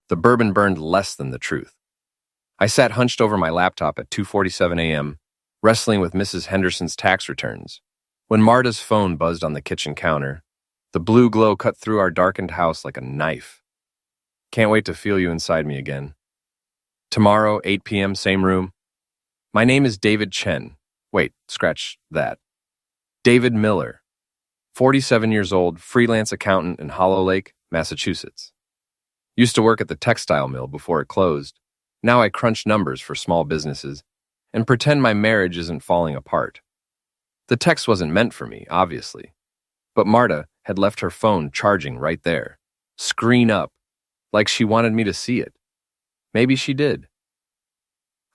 The bourbon burned less than the truth. I sat hunched over my laptop at 2:47 a.m., wrestling with Mrs. Henderson's tax returns, when Marta's phone buzzed on the kitchen counter. The blue glow cut through our darkened house like a knife. Can't wait to feel you inside me again. Tomorrow, 8 p.m., same room. My name is David Chen. Wait, scratch that. David Miller. 47 years old, freelance accountant in Hollow Lake, Massachusetts. Used to work at the textile mill before it closed. Now I crunch numbers for small businesses and pretend my marriage isn't falling apart. The text wasn't meant for me, obviously. But Marta had left her phone charging right there, screen up, like she wanted me to see it. Maybe she did.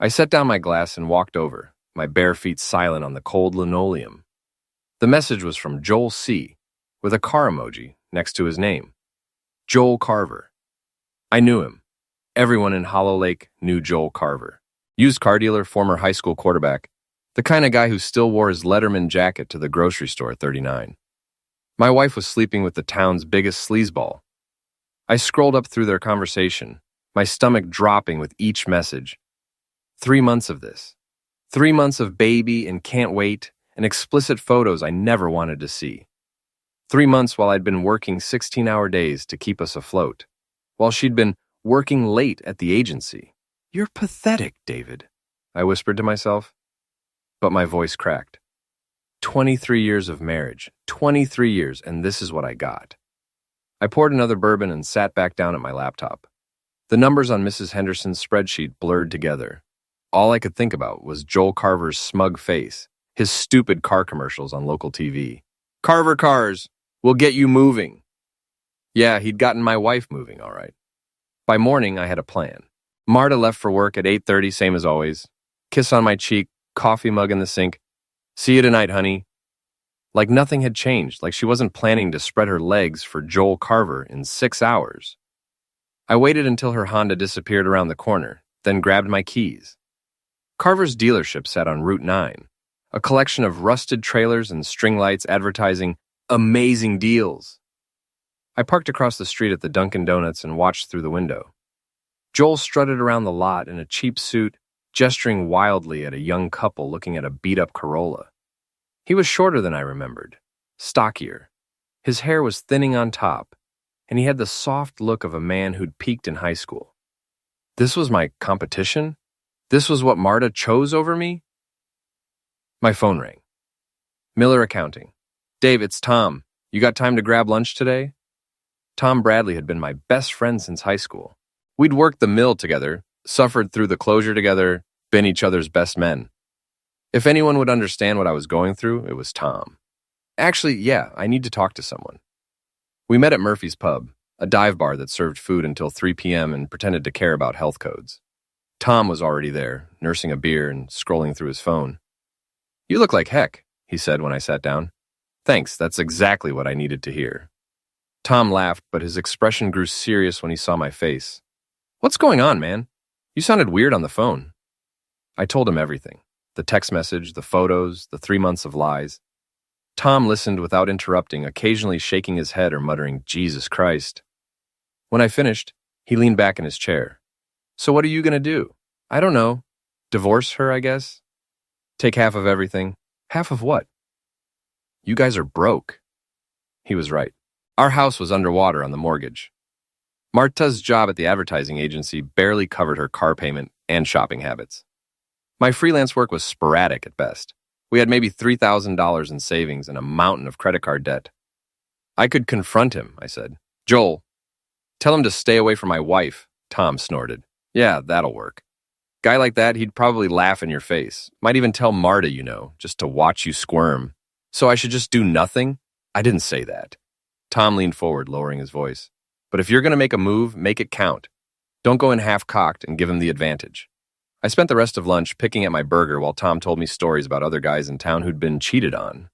I set down my glass and walked over, my bare feet silent on the cold linoleum. The message was from Joel C., with a car emoji next to his name. Joel Carver. I knew him. Everyone in Hollow Lake knew Joel Carver. Used car dealer, former high school quarterback, the kind of guy who still wore his Letterman jacket to the grocery store at 39. My wife was sleeping with the town's biggest sleazeball. I scrolled up through their conversation, my stomach dropping with each message. 3 months of this. 3 months of baby and can't wait, and explicit photos I never wanted to see. 3 months while I'd been working 16-hour days to keep us afloat, while she'd been working late at the agency. You're pathetic, David, I whispered to myself. But my voice cracked. 23 years of marriage, 23 years, and this is what I got. I poured another bourbon and sat back down at my laptop. The numbers on Mrs. Henderson's spreadsheet blurred together. All I could think about was Joel Carver's smug face, his stupid car commercials on local TV. Carver Cars, we'll get you moving. Yeah, he'd gotten my wife moving, all right. By morning, I had a plan. Marta left for work at 8:30, same as always. Kiss on my cheek, coffee mug in the sink. See you tonight, honey. Like nothing had changed, like she wasn't planning to spread her legs for Joel Carver in 6 hours. I waited until her Honda disappeared around the corner, then grabbed my keys. Carver's dealership sat on Route 9, a collection of rusted trailers and string lights advertising amazing deals. I parked across the street at the Dunkin' Donuts and watched through the window. Joel strutted around the lot in a cheap suit, gesturing wildly at a young couple looking at a beat-up Corolla. He was shorter than I remembered, stockier. His hair was thinning on top, and he had the soft look of a man who'd peaked in high school. This was my competition? This was what Marta chose over me? My phone rang. Miller Accounting. Dave, it's Tom. You got time to grab lunch today? Tom Bradley had been my best friend since high school. We'd worked the mill together, suffered through the closure together, been each other's best men. If anyone would understand what I was going through, it was Tom. Actually, yeah, I need to talk to someone. We met at Murphy's Pub, a dive bar that served food until 3 p.m. and pretended to care about health codes. Tom was already there, nursing a beer and scrolling through his phone. You look like heck, he said when I sat down. Thanks, that's exactly what I needed to hear. Tom laughed, but his expression grew serious when he saw my face. What's going on, man? You sounded weird on the phone. I told him everything. The text message, the photos, the 3 months of lies. Tom listened without interrupting, occasionally shaking his head or muttering, Jesus Christ. When I finished, he leaned back in his chair. So what are you going to do? I don't know. Divorce her, I guess? Take half of everything. Half of what? You guys are broke. He was right. Our house was underwater on the mortgage. Marta's job at the advertising agency barely covered her car payment and shopping habits. My freelance work was sporadic at best. We had maybe $3,000 in savings and a mountain of credit card debt. I could confront him, I said. Joel, tell him to stay away from my wife, Tom snorted. Yeah, that'll work. Guy like that, he'd probably laugh in your face. Might even tell Marta, just to watch you squirm. So I should just do nothing? I didn't say that. Tom leaned forward, lowering his voice. But if you're going to make a move, make it count. Don't go in half-cocked and give him the advantage. I spent the rest of lunch picking at my burger while Tom told me stories about other guys in town who'd been cheated on.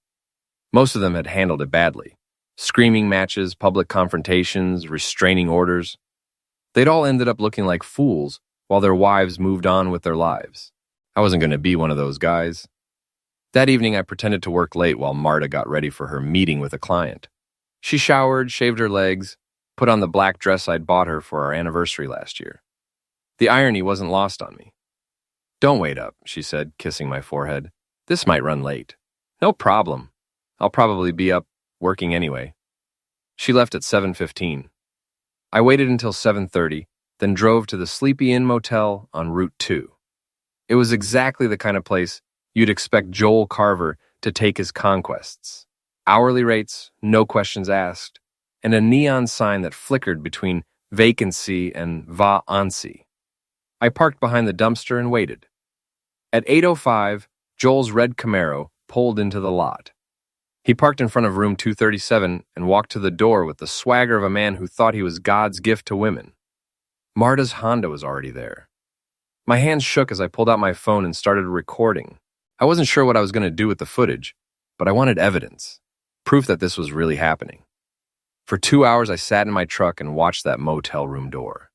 Most of them had handled it badly. Screaming matches, public confrontations, restraining orders. They'd all ended up looking like fools while their wives moved on with their lives. I wasn't going to be one of those guys. That evening, I pretended to work late while Marta got ready for her meeting with a client. She showered, shaved her legs, put on the black dress I'd bought her for our anniversary last year. The irony wasn't lost on me. "Don't wait up," she said, kissing my forehead. "This might run late." "No problem. I'll probably be up working anyway." She left at 7:15. I waited until 7:30, then drove to the Sleepy Inn Motel on Route 2. It was exactly the kind of place you'd expect Joel Carver to take his conquests. Hourly rates, no questions asked, and a neon sign that flickered between vacancy and va-ancy. I parked behind the dumpster and waited. At 8:05, Joel's red Camaro pulled into the lot. He parked in front of room 237 and walked to the door with the swagger of a man who thought he was God's gift to women. Marta's Honda was already there. My hands shook as I pulled out my phone and started recording. I wasn't sure what I was going to do with the footage, but I wanted evidence, proof that this was really happening. For 2 hours, I sat in my truck and watched that motel room door.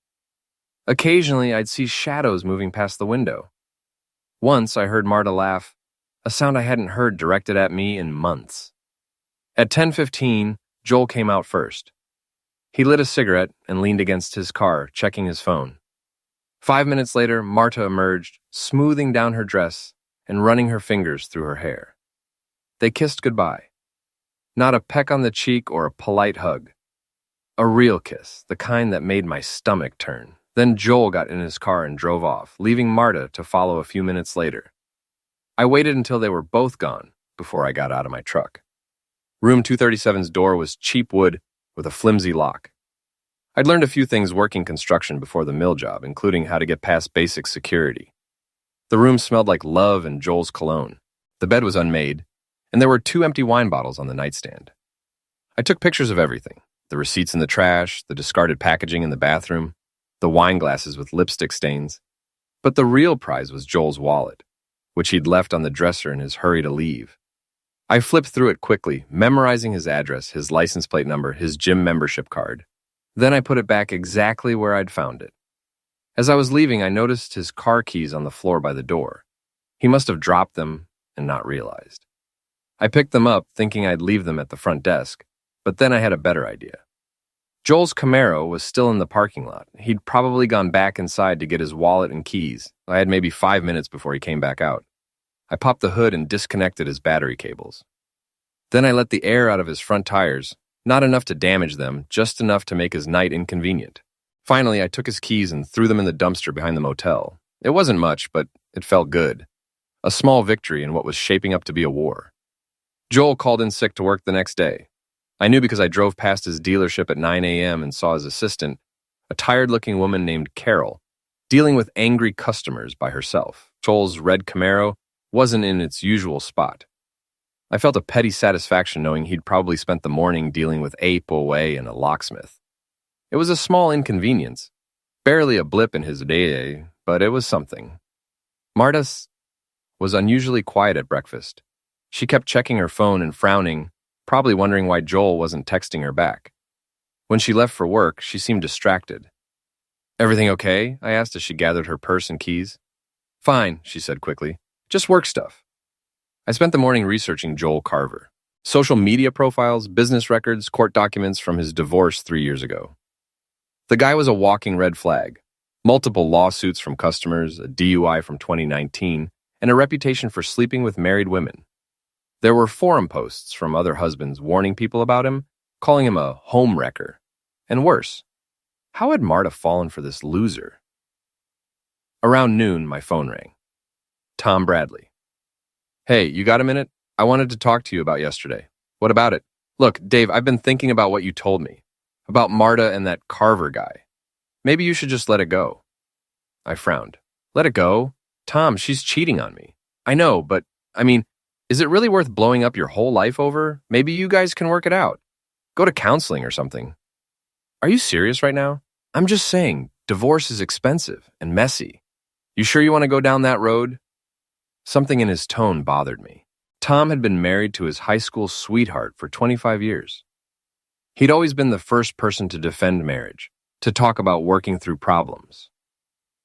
Occasionally, I'd see shadows moving past the window. Once, I heard Marta laugh, a sound I hadn't heard directed at me in months. At 10:15, Joel came out first. He lit a cigarette and leaned against his car, checking his phone. 5 minutes later, Marta emerged, smoothing down her dress and running her fingers through her hair. They kissed goodbye. Not a peck on the cheek or a polite hug. A real kiss, the kind that made my stomach turn. Then Joel got in his car and drove off, leaving Marta to follow a few minutes later. I waited until they were both gone before I got out of my truck. Room 237's door was cheap wood with a flimsy lock. I'd learned a few things working construction before the mill job, including how to get past basic security. The room smelled like love and Joel's cologne. The bed was unmade, and there were 2 empty wine bottles on the nightstand. I took pictures of everything: the receipts in the trash, the discarded packaging in the bathroom, the wine glasses with lipstick stains. But the real prize was Joel's wallet, which he'd left on the dresser in his hurry to leave. I flipped through it quickly, memorizing his address, his license plate number, his gym membership card. Then I put it back exactly where I'd found it. As I was leaving, I noticed his car keys on the floor by the door. He must have dropped them and not realized. I picked them up, thinking I'd leave them at the front desk, but then I had a better idea. Joel's Camaro was still in the parking lot. He'd probably gone back inside to get his wallet and keys. I had maybe 5 minutes before he came back out. I popped the hood and disconnected his battery cables. Then I let the air out of his front tires, not enough to damage them, just enough to make his night inconvenient. Finally, I took his keys and threw them in the dumpster behind the motel. It wasn't much, but it felt good. A small victory in what was shaping up to be a war. Joel called in sick to work the next day. I knew because I drove past his dealership at 9 a.m. and saw his assistant, a tired-looking woman named Carol, dealing with angry customers by herself. Joel's red Camaro wasn't in its usual spot. I felt a petty satisfaction knowing he'd probably spent the morning dealing with Ape Away and a locksmith. It was a small inconvenience, barely a blip in his day, but it was something. Marta was unusually quiet at breakfast. She kept checking her phone and frowning, probably wondering why Joel wasn't texting her back. When she left for work, she seemed distracted. "Everything okay?" I asked as she gathered her purse and keys. "Fine," she said quickly. "Just work stuff." I spent the morning researching Joel Carver. Social media profiles, business records, court documents from his divorce 3 years ago. The guy was a walking red flag. Multiple lawsuits from customers, a DUI from 2019, and a reputation for sleeping with married women. There were forum posts from other husbands warning people about him, calling him a home wrecker. And worse, how had Marta fallen for this loser? Around noon, my phone rang. Tom Bradley. "Hey, you got a minute? I wanted to talk to you about yesterday." "What about it?" "Look, Dave, I've been thinking about what you told me. About Marta and that Carver guy. Maybe you should just let it go." I frowned. "Let it go? Tom, she's cheating on me." "I know, but, is it really worth blowing up your whole life over? Maybe you guys can work it out. Go to counseling or something." "Are you serious right now?" "I'm just saying, divorce is expensive and messy. You sure you want to go down that road?" Something in his tone bothered me. Tom had been married to his high school sweetheart for 25 years. He'd always been the first person to defend marriage, to talk about working through problems.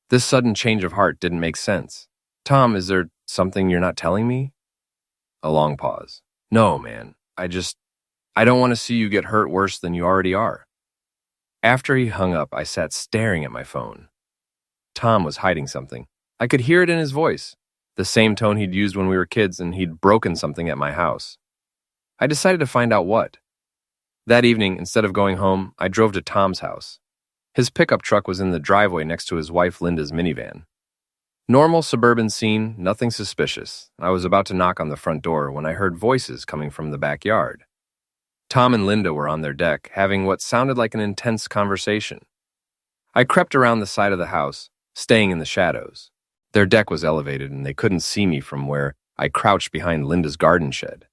This sudden change of heart didn't make sense. "Tom, is there something you're not telling me?" A long pause. "No, man. I don't want to see you get hurt worse than you already are." After he hung up, I sat staring at my phone. Tom was hiding something. I could hear it in his voice, the same tone he'd used when we were kids and he'd broken something at my house. I decided to find out what. That evening, instead of going home, I drove to Tom's house. His pickup truck was in the driveway next to his wife Linda's minivan. Normal suburban scene, nothing suspicious. I was about to knock on the front door when I heard voices coming from the backyard. Tom and Linda were on their deck, having what sounded like an intense conversation. I crept around the side of the house, staying in the shadows. Their deck was elevated and they couldn't see me from where I crouched behind Linda's garden shed.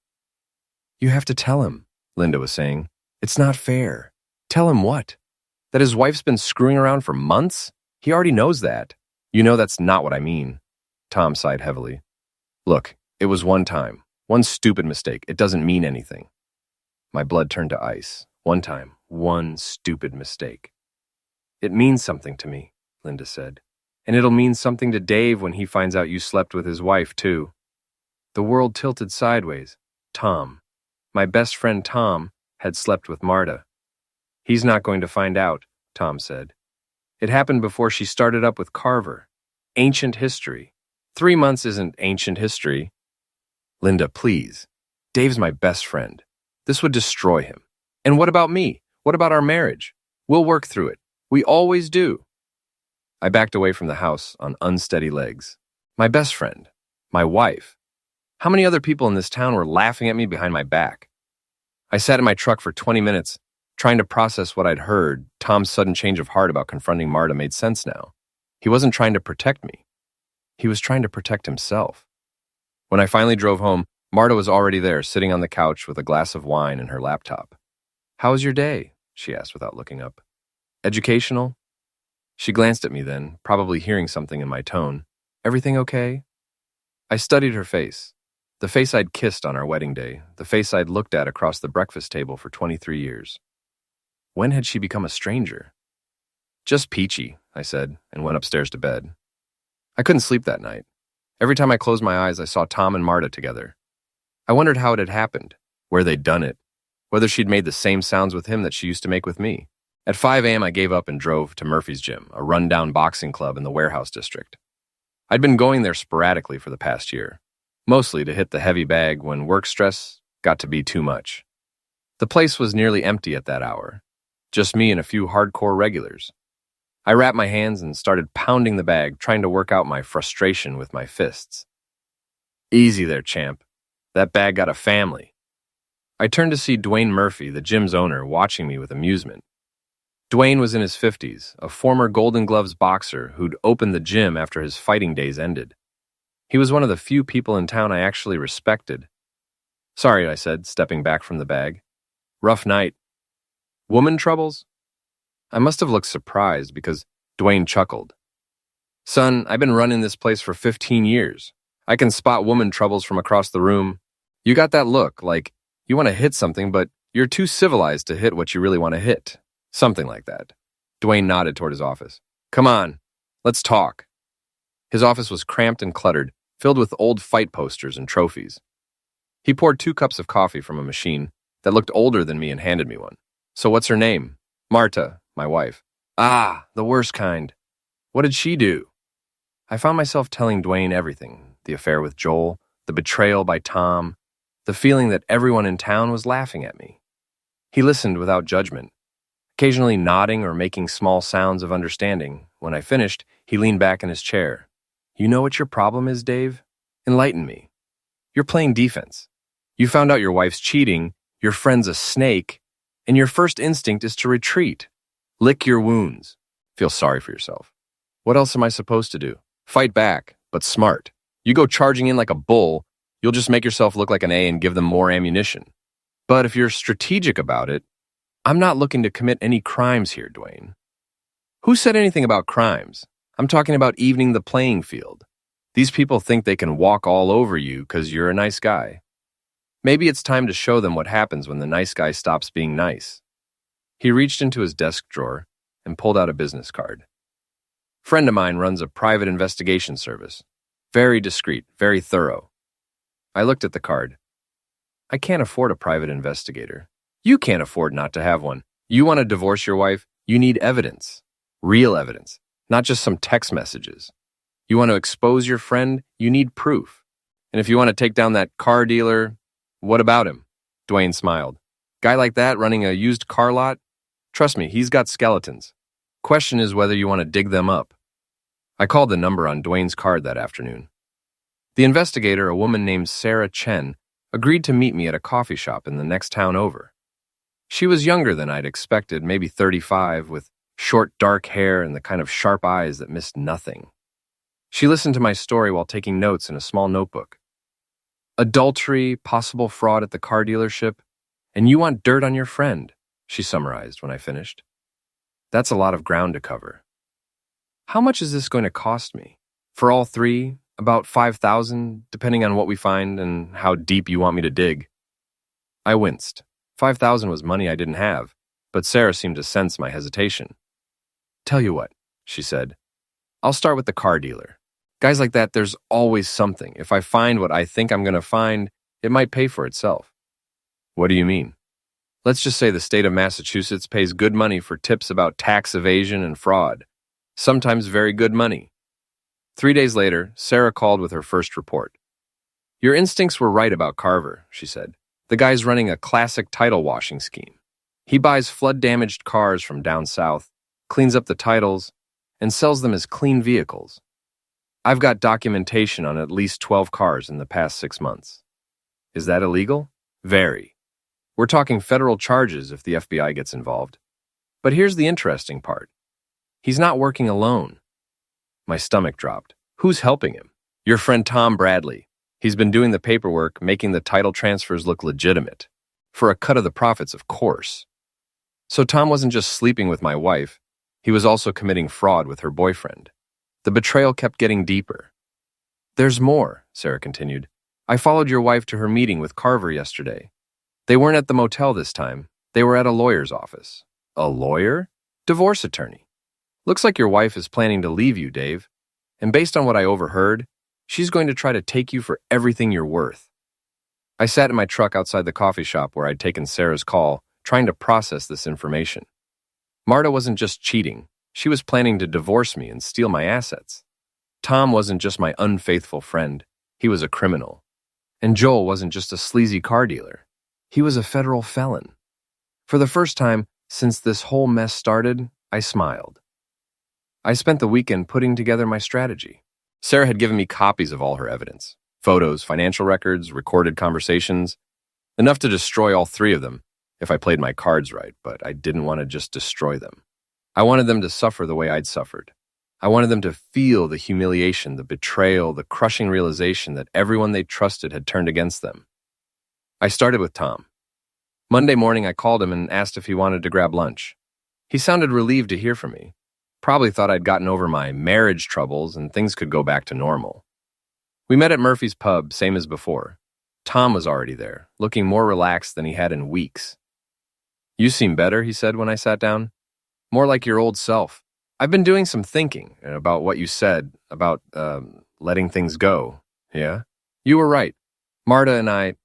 "You have to tell him," Linda was saying. "It's not fair." "Tell him what? That his wife's been screwing around for months? He already knows that." "You know that's not what I mean." Tom sighed heavily. "Look, it was one time. One stupid mistake. It doesn't mean anything." My blood turned to ice. One time. One stupid mistake. "It means something to me," Linda said. "And it'll mean something to Dave when he finds out you slept with his wife, too." The world tilted sideways. Tom, my best friend Tom, had slept with Marta. "He's not going to find out," Tom said. "It happened before she started up with Carver. Ancient history. 3 months isn't ancient history." "Linda, please. Dave's my best friend. This would destroy him. And what about me? What about our marriage? We'll work through it. We always do." I backed away from the house on unsteady legs. My best friend. My wife. How many other people in this town were laughing at me behind my back? I sat in my truck for 20 minutes, trying to process what I'd heard. Tom's sudden change of heart about confronting Marta made sense now. He wasn't trying to protect me. He was trying to protect himself. When I finally drove home, Marta was already there, sitting on the couch with a glass of wine and her laptop. "How was your day?" she asked without looking up. "Educational?" She glanced at me then, probably hearing something in my tone. "Everything okay?" I studied her face. The face I'd kissed on our wedding day, the face I'd looked at across the breakfast table for 23 years. When had she become a stranger? "Just peachy," I said, and went upstairs to bed. I couldn't sleep that night. Every time I closed my eyes, I saw Tom and Marta together. I wondered how it had happened, where they'd done it, whether she'd made the same sounds with him that she used to make with me. At 5 a.m., I gave up and drove to Murphy's Gym, a rundown boxing club in the Warehouse District. I'd been going there sporadically for the past year, mostly to hit the heavy bag when work stress got to be too much. The place was nearly empty at that hour, just me and a few hardcore regulars. I wrapped my hands and started pounding the bag, trying to work out my frustration with my fists. "Easy there, champ. That bag got a family." I turned to see Dwayne Murphy, the gym's owner, watching me with amusement. Dwayne was in his 50s, a former Golden Gloves boxer who'd opened the gym after his fighting days ended. He was one of the few people in town I actually respected. "Sorry," I said, stepping back from the bag. "Rough night." "Woman troubles?" I must have looked surprised because Dwayne chuckled. "Son, I've been running this place for 15 years. I can spot woman troubles from across the room. You got that look, like you want to hit something, but you're too civilized to hit what you really want to hit. Something like that." Dwayne nodded toward his office. "Come on, let's talk." His office was cramped and cluttered, filled with old fight posters and trophies. He poured 2 cups of coffee from a machine that looked older than me and handed me one. "So what's her name?" "Marta, my wife." "Ah, the worst kind. What did she do?" I found myself telling Dwayne everything, the affair with Joel, the betrayal by Tom, the feeling that everyone in town was laughing at me. He listened without judgment, occasionally nodding or making small sounds of understanding. When I finished, he leaned back in his chair. "You know what your problem is, Dave? Enlighten me. You're playing defense. You found out your wife's cheating, your friend's a snake, and your first instinct is to retreat. Lick your wounds. Feel sorry for yourself. What else am I supposed to do? Fight back, but smart. You go charging in like a bull, you'll just make yourself look like an A and give them more ammunition. But if you're strategic about it, I'm not looking to commit any crimes here, Dwayne." "Who said anything about crimes? I'm talking about evening the playing field. These people think they can walk all over you because you're a nice guy. Maybe it's time to show them what happens when the nice guy stops being nice." He reached into his desk drawer and pulled out a business card. "Friend of mine runs a private investigation service. Very discreet, very thorough." I looked at the card. "I can't afford a private investigator." "You can't afford not to have one. You want to divorce your wife? You need evidence, real evidence, not just some text messages. You want to expose your friend, you need proof. And if you want to take down that car dealer, what about him? Dwayne smiled. Guy like that running a used car lot? Trust me, he's got skeletons. Question is whether you want to dig them up. I called the number on Dwayne's card that afternoon. The investigator, a woman named Sarah Chen, agreed to meet me at a coffee shop in the next town over. She was younger than I'd expected, maybe 35, with short dark hair and the kind of sharp eyes that missed nothing. She listened to my story while taking notes in a small notebook. Adultery, possible fraud at the car dealership, and you want dirt on your friend, she summarized when I finished. That's a lot of ground to cover. How much is this going to cost me? For all three, about $5,000, depending on what we find and how deep you want me to dig. I winced. $5,000 was money I didn't have, but Sarah seemed to sense my hesitation. Tell you what, she said. I'll start with the car dealer. Guys like that, there's always something. If I find what I think I'm going to find, it might pay for itself. What do you mean? Let's just say the state of Massachusetts pays good money for tips about tax evasion and fraud. Sometimes very good money. 3 days later, Sarah called with her first report. Your instincts were right about Carver, she said. The guy's running a classic title washing scheme. He buys flood-damaged cars from down south, cleans up the titles, and sells them as clean vehicles. I've got documentation on at least 12 cars in the past 6 months. Is that illegal? Very. We're talking federal charges if the FBI gets involved. But here's the interesting part. He's not working alone. My stomach dropped. Who's helping him? Your friend Tom Bradley. He's been doing the paperwork, making the title transfers look legitimate. For a cut of the profits, of course. So Tom wasn't just sleeping with my wife. He was also committing fraud with her boyfriend. The betrayal kept getting deeper. There's more, Sarah continued. I followed your wife to her meeting with Carver yesterday. They weren't at the motel this time. They were at a lawyer's office. A lawyer? Divorce attorney. Looks like your wife is planning to leave you, Dave. And based on what I overheard, she's going to try to take you for everything you're worth. I sat in my truck outside the coffee shop where I'd taken Sarah's call, trying to process this information. Marta wasn't just cheating. She was planning to divorce me and steal my assets. Tom wasn't just my unfaithful friend. He was a criminal. And Joel wasn't just a sleazy car dealer. He was a federal felon. For the first time since this whole mess started, I smiled. I spent the weekend putting together my strategy. Sarah had given me copies of all her evidence. Photos, financial records, recorded conversations. Enough to destroy all three of them, if I played my cards right, but I didn't want to just destroy them. I wanted them to suffer the way I'd suffered. I wanted them to feel the humiliation, the betrayal, the crushing realization that everyone they trusted had turned against them. I started with Tom. Monday morning, I called him and asked if he wanted to grab lunch. He sounded relieved to hear from me. Probably thought I'd gotten over my marriage troubles and things could go back to normal. We met at Murphy's Pub, same as before. Tom was already there, looking more relaxed than he had in weeks. You seem better, he said when I sat down. More like your old self. I've been doing some thinking about what you said, about letting things go. Yeah? You were right. Marta and I,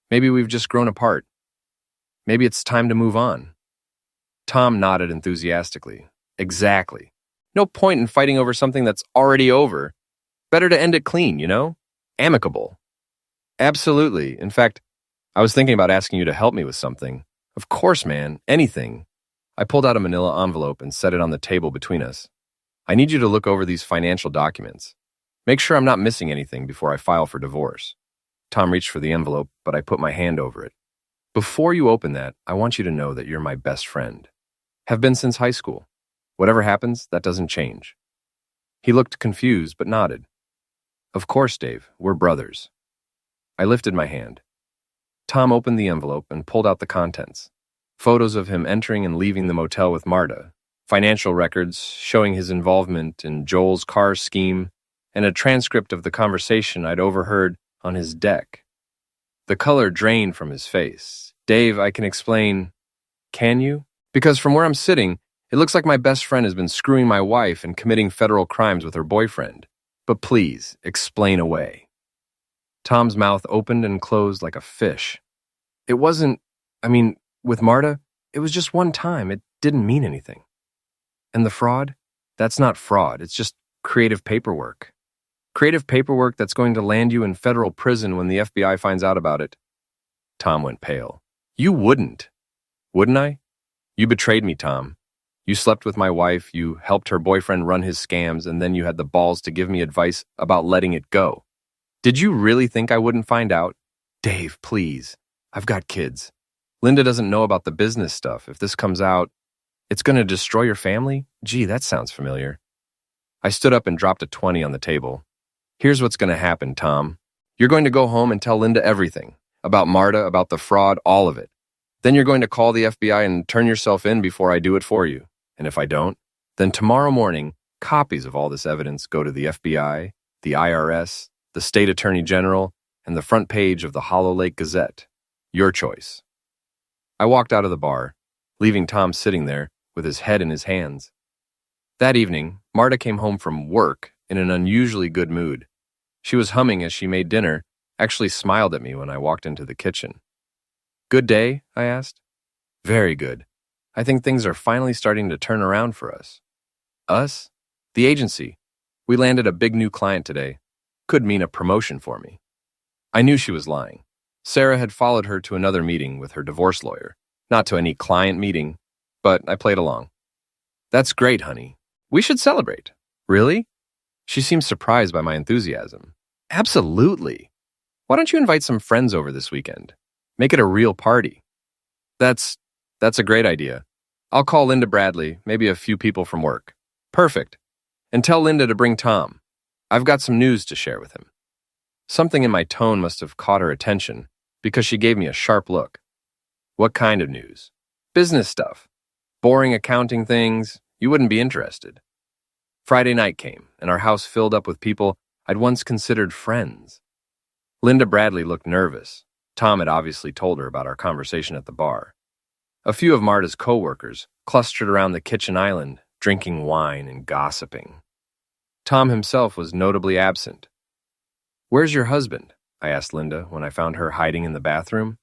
maybe we've just grown apart. Maybe it's time to move on. Tom nodded enthusiastically. Exactly. No point in fighting over something that's already over. Better to end it clean, you know? Amicable. Absolutely. In fact, I was thinking about asking you to help me with something. Of course, man. Anything. I pulled out a manila envelope and set it on the table between us. I need you to look over these financial documents. Make sure I'm not missing anything before I file for divorce. Tom reached for the envelope, but I put my hand over it. Before you open that, I want you to know that you're my best friend. Have been since high school. Whatever happens, that doesn't change. He looked confused, but nodded. Of course, Dave, we're brothers. I lifted my hand. Tom opened the envelope and pulled out the contents. Photos of him entering and leaving the motel with Marta, financial records showing his involvement in Joel's car scheme, and a transcript of the conversation I'd overheard on his deck. The color drained from his face. Dave, I can explain. Can you? Because from where I'm sitting, it looks like my best friend has been screwing my wife and committing federal crimes with her boyfriend. But please, explain away. Tom's mouth opened and closed like a fish. It wasn't, with Marta, it was just one time. It didn't mean anything. And the fraud? That's not fraud, it's just creative paperwork. Creative paperwork that's going to land you in federal prison when the FBI finds out about it. Tom went pale. You wouldn't. Wouldn't I? You betrayed me, Tom. You slept with my wife, you helped her boyfriend run his scams, and then you had the balls to give me advice about letting it go. Did you really think I wouldn't find out? Dave, please. I've got kids. Linda doesn't know about the business stuff. If this comes out, it's going to destroy your family? Gee, that sounds familiar. I stood up and dropped a 20 on the table. Here's what's going to happen, Tom. You're going to go home and tell Linda everything. About Marta, about the fraud, all of it. Then you're going to call the FBI and turn yourself in before I do it for you. And if I don't, then tomorrow morning, copies of all this evidence go to the FBI, the IRS, the State Attorney General, and the front page of the Hollow Lake Gazette. Your choice. I walked out of the bar, leaving Tom sitting there with his head in his hands. That evening, Marta came home from work in an unusually good mood. She was humming as she made dinner, actually smiled at me when I walked into the kitchen. Good day? I asked. Very good. I think things are finally starting to turn around for us. Us? The agency. We landed a big new client today. Could mean a promotion for me. I knew she was lying. Sarah had followed her to another meeting with her divorce lawyer. Not to any client meeting, but I played along. That's great, honey. We should celebrate. Really? She seemed surprised by my enthusiasm. Absolutely. Why don't you invite some friends over this weekend? Make it a real party. That's a great idea. I'll call Linda Bradley, maybe a few people from work. Perfect. And tell Linda to bring Tom. I've got some news to share with him. Something in my tone must have caught her attention, because she gave me a sharp look. What kind of news? Business stuff. Boring accounting things. You wouldn't be interested. Friday night came, and our house filled up with people I'd once considered friends. Linda Bradley looked nervous. Tom had obviously told her about our conversation at the bar. A few of Marta's co-workers clustered around the kitchen island, drinking wine and gossiping. Tom himself was notably absent. Where's your husband? I asked Linda when I found her hiding in the bathroom.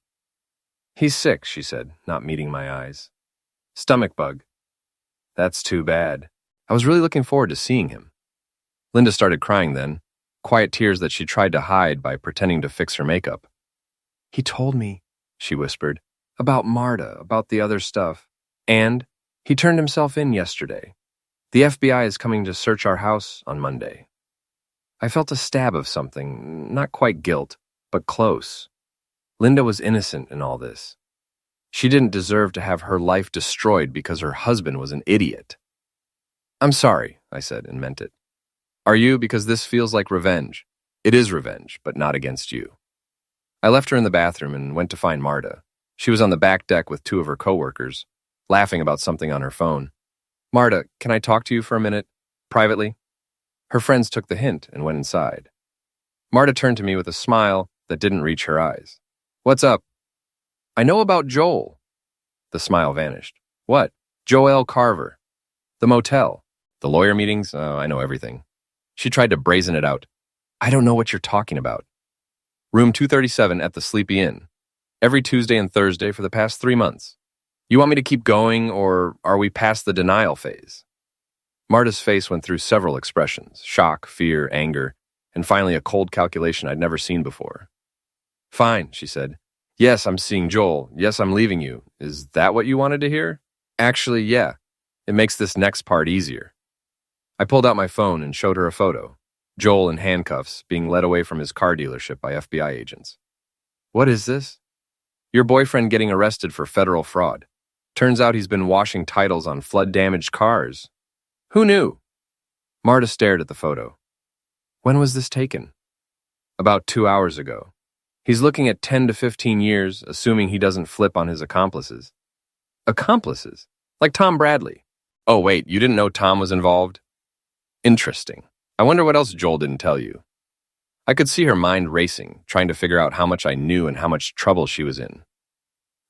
He's sick, she said, not meeting my eyes. Stomach bug. That's too bad. I was really looking forward to seeing him. Linda started crying then, quiet tears that she tried to hide by pretending to fix her makeup. He told me, she whispered, about Marta, about the other stuff. And he turned himself in yesterday. The FBI is coming to search our house on Monday. I felt a stab of something, not quite guilt, but close. Linda was innocent in all this. She didn't deserve to have her life destroyed because her husband was an idiot. I'm sorry, I said, and meant it. Are you? Because this feels like revenge. It is revenge, but not against you. I left her in the bathroom and went to find Marta. She was on the back deck with two of her coworkers, laughing about something on her phone. Marta, can I talk to you for a minute? Privately? Her friends took the hint and went inside. Marta turned to me with a smile that didn't reach her eyes. What's up? I know about Joel. The smile vanished. What? Joel Carver. The motel. The lawyer meetings. I know everything. She tried to brazen it out. I don't know what you're talking about. Room 237 at the Sleepy Inn. Every Tuesday and Thursday for the past 3 months. You want me to keep going, or are we past the denial phase? Marta's face went through several expressions: shock, fear, anger, and finally a cold calculation I'd never seen before. Fine, she said. Yes, I'm seeing Joel. Yes, I'm leaving you. Is that what you wanted to hear? Actually, yeah. It makes this next part easier. I pulled out my phone and showed her a photo. Joel in handcuffs, being led away from his car dealership by FBI agents. What is this? Your boyfriend getting arrested for federal fraud. Turns out he's been washing titles on flood-damaged cars. Who knew? Marta stared at the photo. When was this taken? About 2 hours ago. He's looking at 10 to 15 years, assuming he doesn't flip on his accomplices. Accomplices? Like Tom Bradley. Oh, wait, you didn't know Tom was involved? Interesting. I wonder what else Joel didn't tell you. I could see her mind racing, trying to figure out how much I knew and how much trouble she was in.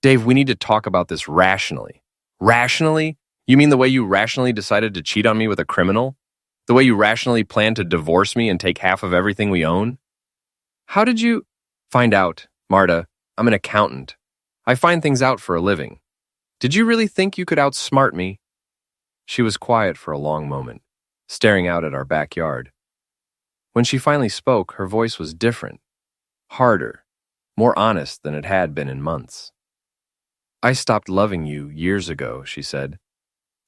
Dave, we need to talk about this rationally. Rationally? You mean the way you rationally decided to cheat on me with a criminal? The way you rationally planned to divorce me and take half of everything we own? How did you... Find out, Marta, I'm an accountant. I find things out for a living. Did you really think you could outsmart me? She was quiet for a long moment, staring out at our backyard. When she finally spoke, her voice was different, harder, more honest than it had been in months. "I stopped loving you years ago," she said.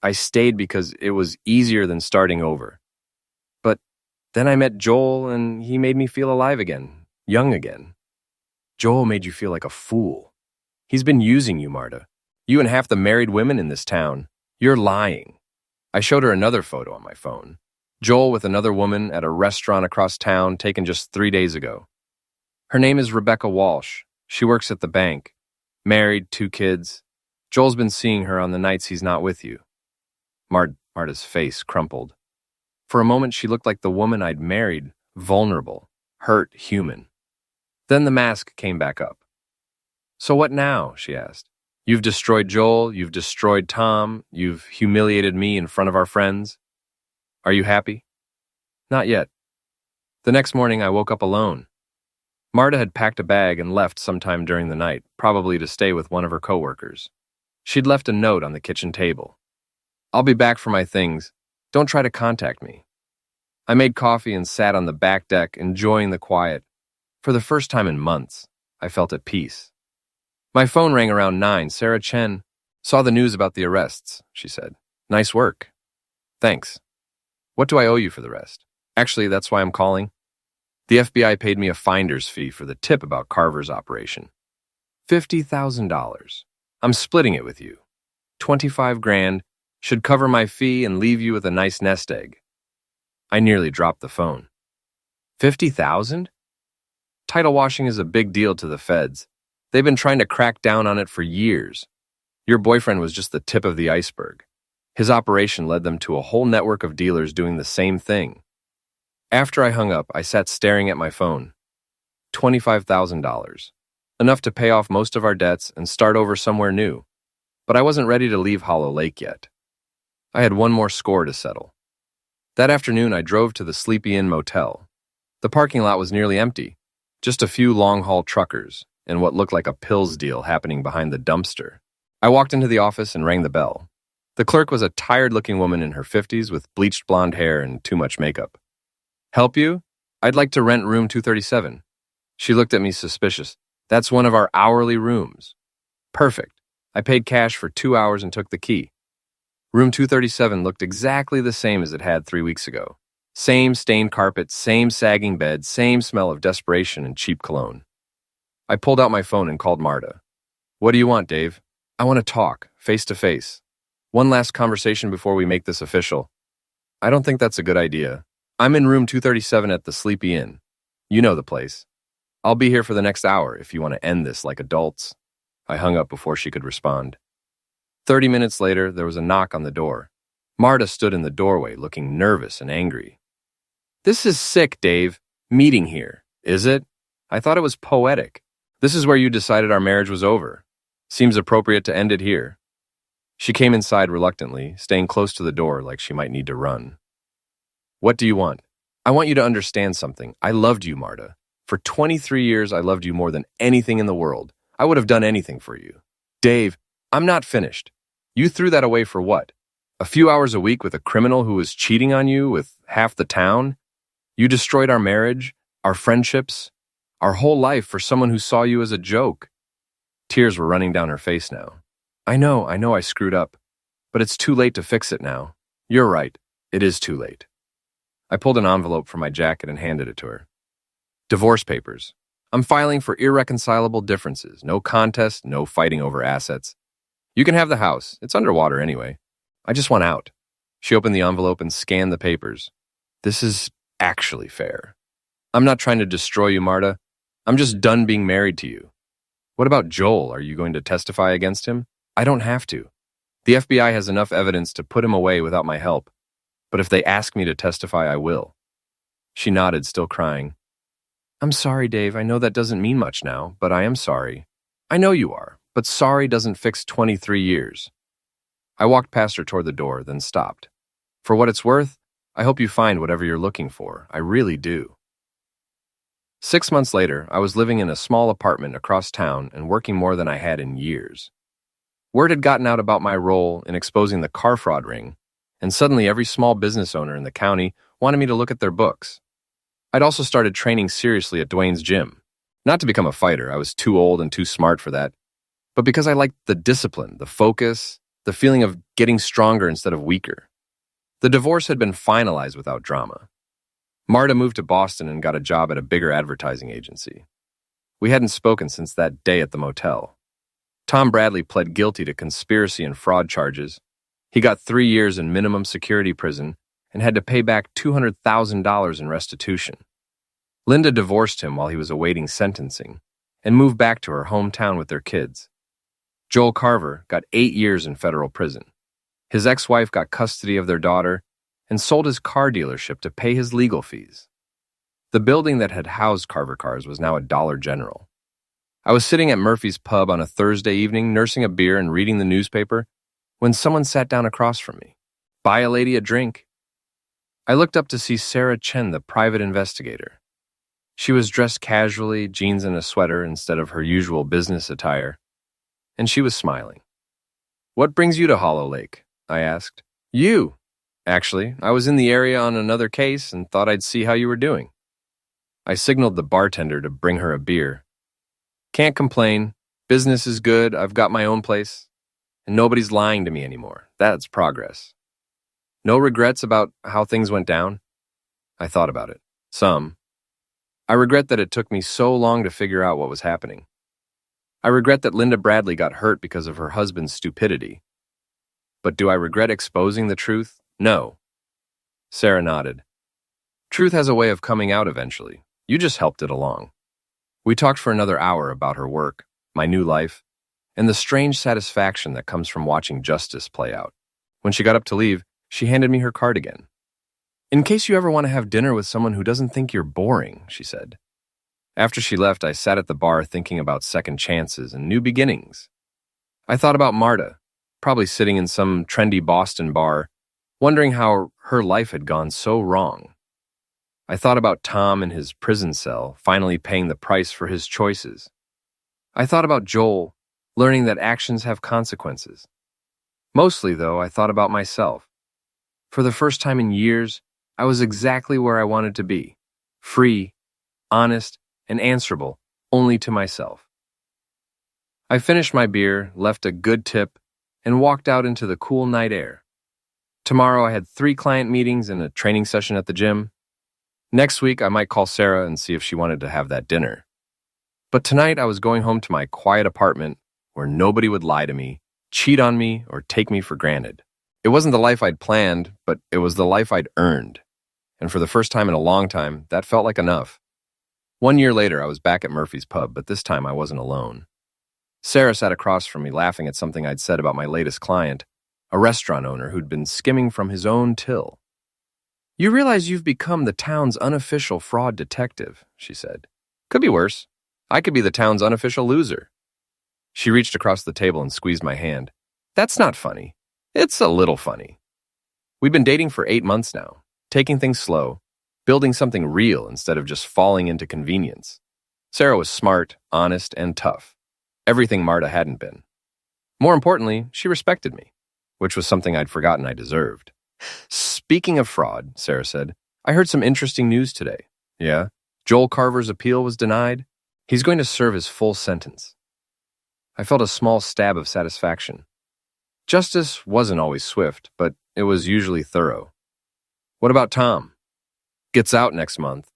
"I stayed because it was easier than starting over. But then I met Joel and he made me feel alive again, young again." "Joel made you feel like a fool. He's been using you, Marta. You and half the married women in this town. You're lying." I showed her another photo on my phone. Joel with another woman at a restaurant across town taken just 3 days ago. "Her name is Rebecca Walsh. She works at the bank. Married, 2 kids. Joel's been seeing her on the nights he's not with you." Marta's face crumpled. For a moment, she looked like the woman I'd married, vulnerable, hurt, human. Then the mask came back up. "So what now?" she asked. "You've destroyed Joel, you've destroyed Tom, you've humiliated me in front of our friends. Are you happy?" "Not yet." The next morning, I woke up alone. Marta had packed a bag and left sometime during the night, probably to stay with one of her coworkers. She'd left a note on the kitchen table. "I'll be back for my things. Don't try to contact me." I made coffee and sat on the back deck, enjoying the quiet. For the first time in months, I felt at peace. My phone rang around 9. "Sarah Chen, saw the news about the arrests," she said. "Nice work." "Thanks. What do I owe you for the rest?" "Actually, that's why I'm calling. The FBI paid me a finder's fee for the tip about Carver's operation. $50,000. I'm splitting it with you. 25 grand should cover my fee and leave you with a nice nest egg." I nearly dropped the phone. 50,000? Title washing is a big deal to the feds. They've been trying to crack down on it for years. Your boyfriend was just the tip of the iceberg. His operation led them to a whole network of dealers doing the same thing. After I hung up, I sat staring at my phone. $25,000. Enough to pay off most of our debts and start over somewhere new. But I wasn't ready to leave Hollow Lake yet. I had one more score to settle. That afternoon, I drove to the Sleepy Inn motel. The parking lot was nearly empty. Just a few long-haul truckers and what looked like a pills deal happening behind the dumpster. I walked into the office and rang the bell. The clerk was a tired-looking woman in her 50s with bleached blonde hair and too much makeup. "Help you? I'd like to rent room 237. She looked at me suspicious. "That's one of our hourly rooms." "Perfect." I paid cash for 2 hours and took the key. Room 237 looked exactly the same as it had 3 weeks ago. Same stained carpet, same sagging bed, same smell of desperation and cheap cologne. I pulled out my phone and called Marta. "What do you want, Dave?" "I want to talk, face to face. One last conversation before we make this official." "I don't think that's a good idea. I'm in room 237 at the Sleepy Inn. You know the place. I'll be here for the next hour if you want to end this like adults." I hung up before she could respond. 30 minutes later, there was a knock on the door. Marta stood in the doorway, looking nervous and angry. "This is sick, Dave. Meeting here. Is it? I thought it was poetic. This is where you decided our marriage was over. Seems appropriate to end it here." She came inside reluctantly, staying close to the door like she might need to run. "What do you want?" "I want you to understand something. I loved you, Marta. For 23 years, I loved you more than anything in the world. I would have done anything for you." "Dave, I'm not finished. You threw that away for what? A few hours a week with a criminal who was cheating on you with half the town? You destroyed our marriage, our friendships, our whole life for someone who saw you as a joke." Tears were running down her face now. I know I screwed up. But it's too late to fix it now. You're right. It is too late." I pulled an envelope from my jacket and handed it to her. "Divorce papers. I'm filing for irreconcilable differences. No contest, no fighting over assets. You can have the house. It's underwater anyway. I just want out." She opened the envelope and scanned the papers. "This is actually fair. I'm not trying to destroy you, Marta. I'm just done being married to you. What about Joel? Are you going to testify against him?" "I don't have to. The FBI has enough evidence to put him away without my help. But if they ask me to testify, I will." She nodded, still crying. "I'm sorry, Dave. I know that doesn't mean much now, but I am sorry." "I know you are, but sorry doesn't fix 23 years. I walked past her toward the door, then stopped. "For what it's worth, I hope you find whatever you're looking for. I really do." 6 months later, I was living in a small apartment across town and working more than I had in years. Word had gotten out about my role in exposing the car fraud ring, and suddenly every small business owner in the county wanted me to look at their books. I'd also started training seriously at Dwayne's gym. Not to become a fighter, I was too old and too smart for that, but because I liked the discipline, the focus, the feeling of getting stronger instead of weaker. The divorce had been finalized without drama. Marta moved to Boston and got a job at a bigger advertising agency. We hadn't spoken since that day at the motel. Tom Bradley pled guilty to conspiracy and fraud charges. He got 3 years in minimum security prison and had to pay back $200,000 in restitution. Linda divorced him while he was awaiting sentencing and moved back to her hometown with their kids. Joel Carver got 8 years in federal prison. His ex-wife got custody of their daughter and sold his car dealership to pay his legal fees. The building that had housed Carver cars was now a Dollar General. I was sitting at Murphy's Pub on a Thursday evening, nursing a beer and reading the newspaper, when someone sat down across from me. "Buy a lady a drink." I looked up to see Sarah Chen, the private investigator. She was dressed casually, jeans and a sweater instead of her usual business attire, and she was smiling. "What brings you to Hollow Lake?" I asked. "You. Actually, I was in the area on another case and thought I'd see how you were doing." I signaled the bartender to bring her a beer. "Can't complain. Business is good. I've got my own place. And nobody's lying to me anymore. That's progress." "No regrets about how things went down?" I thought about it. Some. I regret that it took me so long to figure out what was happening. I regret that Linda Bradley got hurt because of her husband's stupidity. But do I regret exposing the truth? No. Sarah nodded. Truth has a way of coming out eventually. You just helped it along. We talked for another hour about her work, my new life, and the strange satisfaction that comes from watching justice play out. When she got up to leave, she handed me her card again. "In case you ever want to have dinner with someone who doesn't think you're boring," she said. After she left, I sat at the bar thinking about second chances and new beginnings. I thought about Marta, probably sitting in some trendy Boston bar, wondering how her life had gone so wrong. I thought about Tom in his prison cell, finally paying the price for his choices. I thought about Joel, learning that actions have consequences. Mostly, though, I thought about myself. For the first time in years, I was exactly where I wanted to be, free, honest, and answerable only to myself. I finished my beer, left a good tip, and walked out into the cool night air. Tomorrow I had 3 client meetings and a training session at the gym. Next week I might call Sarah and see if she wanted to have that dinner. But tonight I was going home to my quiet apartment where nobody would lie to me, cheat on me, or take me for granted. It wasn't the life I'd planned, but it was the life I'd earned. And for the first time in a long time, that felt like enough. 1 year later, I was back at Murphy's Pub, but this time I wasn't alone. Sarah sat across from me laughing at something I'd said about my latest client, a restaurant owner who'd been skimming from his own till. "You realize you've become the town's unofficial fraud detective," she said. "Could be worse. I could be the town's unofficial loser." She reached across the table and squeezed my hand. "That's not funny. It's a little funny. We've been dating for 8 months now, taking things slow, building something real instead of just falling into convenience." Sarah was smart, honest, and tough. Everything Marta hadn't been. More importantly, she respected me, which was something I'd forgotten I deserved. "Speaking of fraud," Sarah said, "I heard some interesting news today." "Yeah? Joel Carver's appeal was denied. He's going to serve his full sentence." I felt a small stab of satisfaction. Justice wasn't always swift, but it was usually thorough. "What about Tom?" "Gets out next month.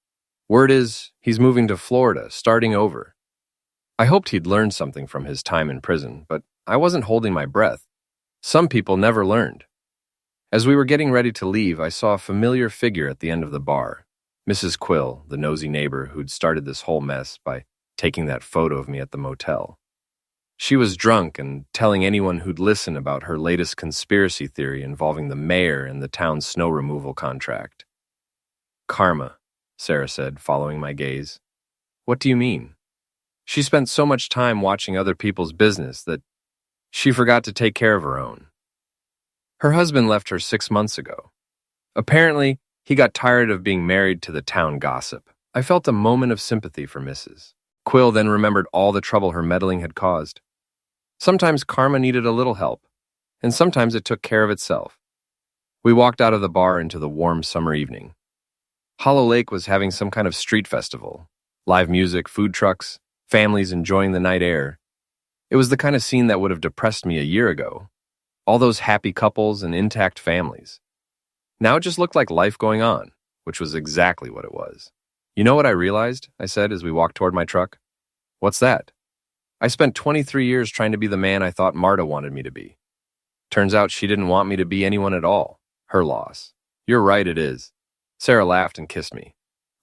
Word is he's moving to Florida, starting over." I hoped he'd learned something from his time in prison, but I wasn't holding my breath. Some people never learned. As we were getting ready to leave, I saw a familiar figure at the end of the bar, Mrs. Quill, the nosy neighbor who'd started this whole mess by taking that photo of me at the motel. She was drunk and telling anyone who'd listen about her latest conspiracy theory involving the mayor and the town's snow removal contract. "Karma," Sarah said, following my gaze. "What do you mean?" She spent so much time watching other people's business that she forgot to take care of her own. Her husband left her 6 months ago. Apparently, he got tired of being married to the town gossip. I felt a moment of sympathy for Mrs. Quill, then remembered all the trouble her meddling had caused. Sometimes karma needed a little help, and sometimes it took care of itself. We walked out of the bar into the warm summer evening. Hollow Lake was having some kind of street festival. Live music, food trucks, families enjoying the night air. It was the kind of scene that would have depressed me a year ago. All those happy couples and intact families. Now it just looked like life going on, which was exactly what it was. You know what I realized? I said as we walked toward my truck. What's that? I spent 23 years trying to be the man I thought Marta wanted me to be. Turns out she didn't want me to be anyone at all. Her loss. You're right, it is. Sarah laughed and kissed me.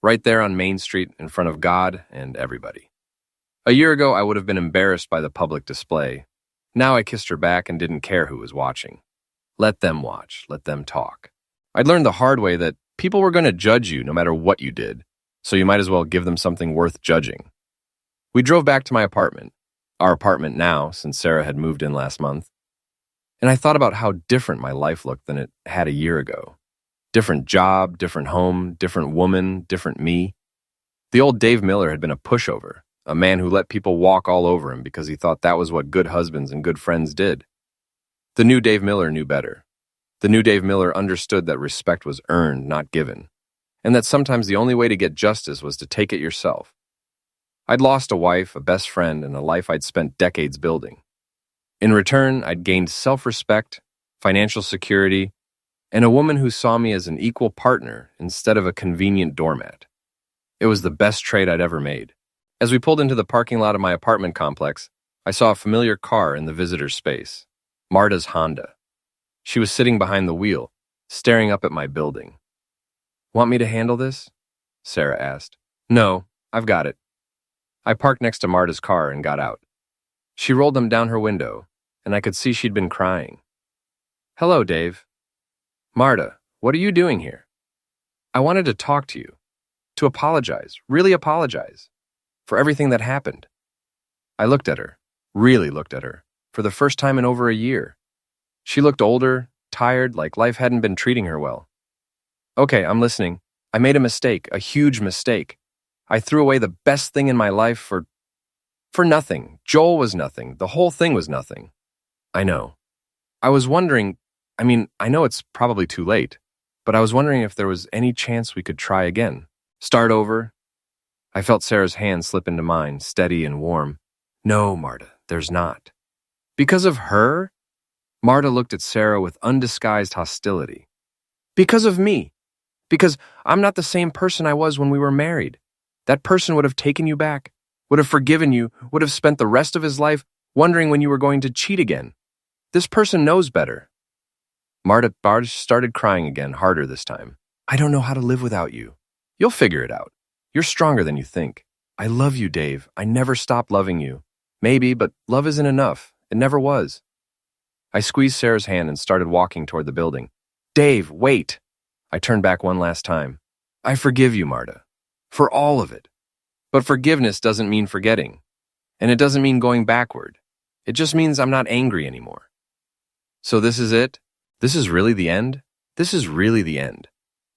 Right there on Main Street in front of God and everybody. A year ago, I would have been embarrassed by the public display. Now I kissed her back and didn't care who was watching. Let them watch. Let them talk. I'd learned the hard way that people were going to judge you no matter what you did, so you might as well give them something worth judging. We drove back to my apartment, our apartment now since Sarah had moved in last month, and I thought about how different my life looked than it had a year ago. Different job, different home, different woman, different me. The old Dave Miller had been a pushover, a man who let people walk all over him because he thought that was what good husbands and good friends did. The new Dave Miller knew better. The new Dave Miller understood that respect was earned, not given, and that sometimes the only way to get justice was to take it yourself. I'd lost a wife, a best friend, and a life I'd spent decades building. In return, I'd gained self-respect, financial security, and a woman who saw me as an equal partner instead of a convenient doormat. It was the best trade I'd ever made. As we pulled into the parking lot of my apartment complex, I saw a familiar car in the visitor's space, Marta's Honda. She was sitting behind the wheel, staring up at my building. Want me to handle this? Sarah asked. No, I've got it. I parked next to Marta's car and got out. She rolled them down her window, and I could see she'd been crying. Hello, Dave. Marta, what are you doing here? I wanted to talk to you, to apologize, really apologize, for everything that happened. I looked at her, really looked at her, for the first time in over a year. She looked older, tired, like life hadn't been treating her well. Okay, I'm listening. I made a mistake, a huge mistake. I threw away the best thing in my life for nothing. Joel was nothing. The whole thing was nothing. I know. I was wondering, I know it's probably too late, but I was wondering if there was any chance we could try again. Start over. I felt Sarah's hand slip into mine, steady and warm. No, Marta, there's not. Because of her? Marta looked at Sarah with undisguised hostility. Because of me. Because I'm not the same person I was when we were married. That person would have taken you back, would have forgiven you, would have spent the rest of his life wondering when you were going to cheat again. This person knows better. Marta started crying again, harder this time. I don't know how to live without you. You'll figure it out. You're stronger than you think. I love you, Dave. I never stopped loving you. Maybe, but love isn't enough. It never was. I squeezed Sarah's hand and started walking toward the building. Dave, wait. I turned back one last time. I forgive you, Marta. For all of it. But forgiveness doesn't mean forgetting. And it doesn't mean going backward. It just means I'm not angry anymore. So this is it? This is really the end? This is really the end.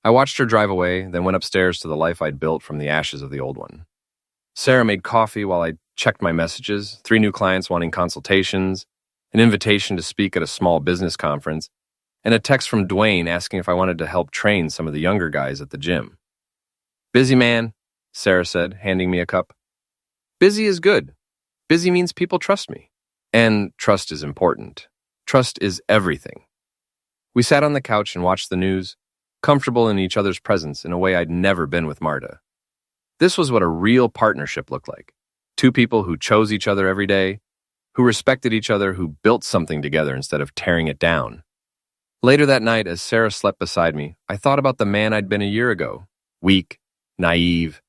I watched her drive away, then went upstairs to the life I'd built from the ashes of the old one. Sarah made coffee while I checked my messages, 3 new clients wanting consultations, an invitation to speak at a small business conference, and a text from Dwayne asking if I wanted to help train some of the younger guys at the gym. Busy man, Sarah said, handing me a cup. Busy is good. Busy means people trust me. And trust is important. Trust is everything. We sat on the couch and watched the news, comfortable in each other's presence in a way I'd never been with Marta. This was what a real partnership looked like. 2 people who chose each other every day, who respected each other, who built something together instead of tearing it down. Later that night, as Sarah slept beside me, I thought about the man I'd been a year ago. Weak, naive,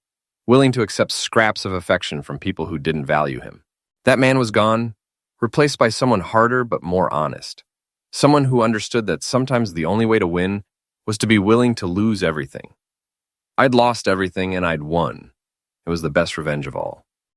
willing to accept scraps of affection from people who didn't value him. That man was gone, replaced by someone harder but more honest. Someone who understood that sometimes the only way to win was to be willing to lose everything. I'd lost everything and I'd won. It was the best revenge of all.